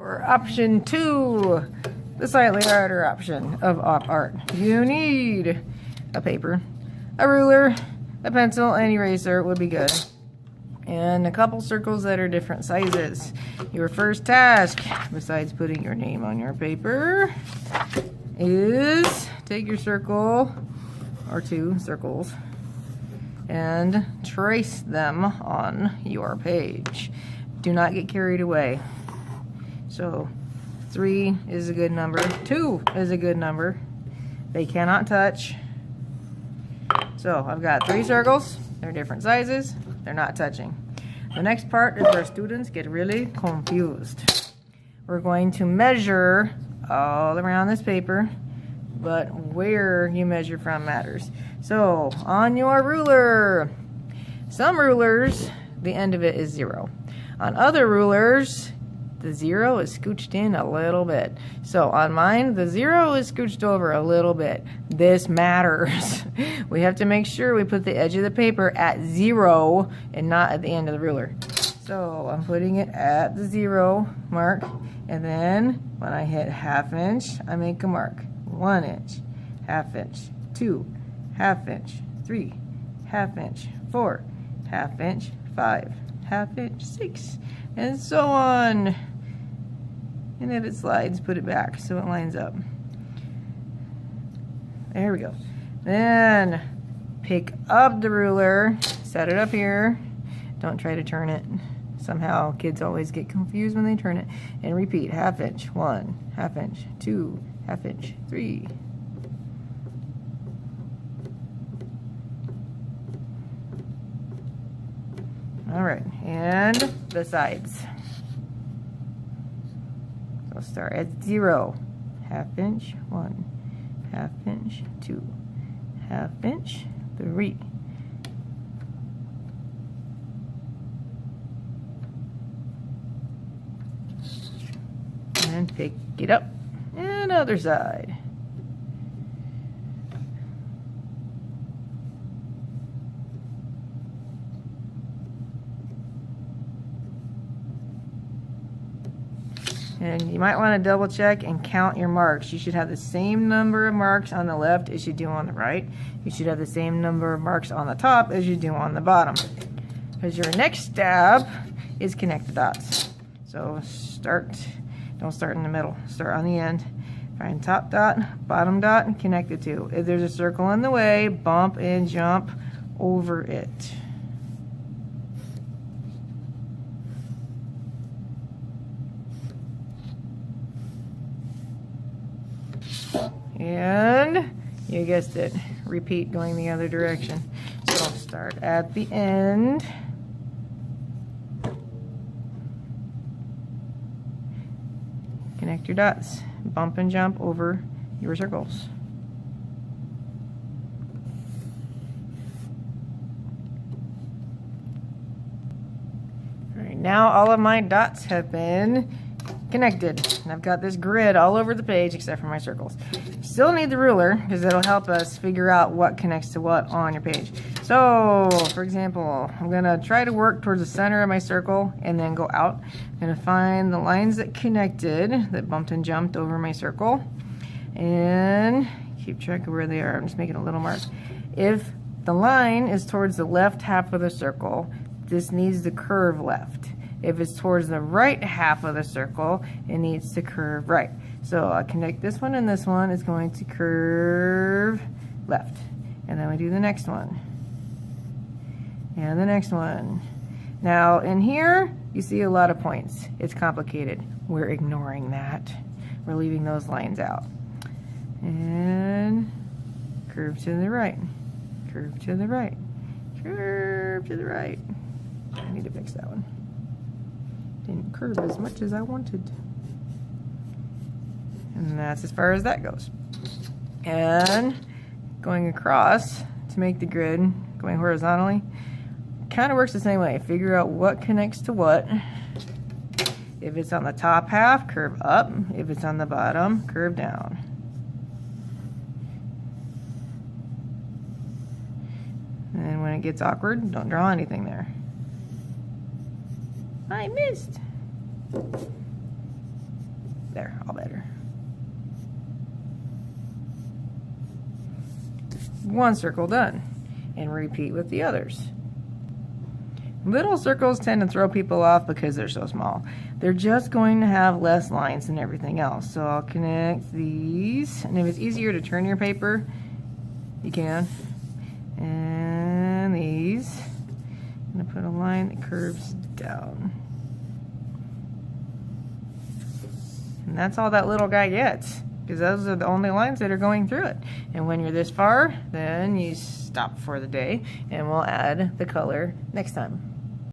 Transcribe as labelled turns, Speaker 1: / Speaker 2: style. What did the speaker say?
Speaker 1: For option 2, the slightly harder option of op art, you need a paper, a ruler, a pencil, and eraser would be good, and a couple circles that are different sizes. Your first task, besides putting your name on your paper, is take your circle, or 2 circles, and trace them on your page. Do not get carried away. So 3 is a good number, 2 is a good number. They cannot touch. So I've got 3 circles, they're different sizes, they're not touching. The next part is where students get really confused. We're going to measure all around this paper, but where you measure from matters. So on your ruler, some rulers, the end of it is 0. On other rulers, the 0 is scooched in a little bit. So on mine, the 0 is scooched over a little bit. This matters. We have to make sure we put the edge of the paper at 0 and not at the end of the ruler. So I'm putting it at the 0 mark, and then when I hit 1/2 inch, I make a mark. 1 inch, 1/2 inch, 2, 1/2 inch, 3, 1/2 inch, 4, 1/2 inch, 5, 1/2 inch, 6, and so on. And if it slides, put it back so it lines up. There we go. Then pick up the ruler, set it up here. Don't try to turn it. Somehow kids always get confused when they turn it. And repeat, 1/2 inch, 1, 1/2 inch, 2, 1/2 inch, 3. All right, and the sides. So start at 0, 1/2 inch, 1, 1/2 inch, 2, 1/2 inch, 3. And pick it up, and other side. And you might want to double check and count your marks. You should have the same number of marks on the left as you do on the right. You should have the same number of marks on the top as you do on the bottom. Because your next step is connect the dots. So don't start in the middle, start on the end. Find top dot, bottom dot, and connect the 2. If there's a circle in the way, bump and jump over it. And you guessed it, repeat going the other direction. So start at the end. Connect your dots, bump and jump over your circles. All right, now all of my dots have been connected, and I've got this grid all over the page except for my circles. Still need the ruler because it'll help us figure out what connects to what on your page. So for example, I'm gonna try to work towards the center of my circle and then go out. I'm gonna find the lines that connected, that bumped and jumped over my circle, and keep track of where they are. I'm just making a little mark. If the line is towards the left half of the circle, this needs to curve left. If it's towards the right half of the circle, it needs to curve right. So I'll connect this one, and this one is going to curve left. And then we do the next one. And the next one. Now in here, you see a lot of points. It's complicated. We're ignoring that. We're leaving those lines out. And curve to the right. Curve to the right. Curve to the right. I need to fix that one. Didn't curve as much as I wanted. And that's as far as that goes. And going across to make the grid, going horizontally, kind of works the same way. Figure out what connects to what. If it's on the top half, curve up. If it's on the bottom, curve down. And when it gets awkward, don't draw anything there. I missed. There, all better. One circle done. And repeat with the others. Little circles tend to throw people off because they're so small. They're just going to have less lines than everything else. So I'll connect these. And if it's easier to turn your paper, you can. And these. I'm going to put a line that curves down. And that's all that little guy gets, because those are the only lines that are going through it. And when you're this far, then you stop for the day, and we'll add the color next time.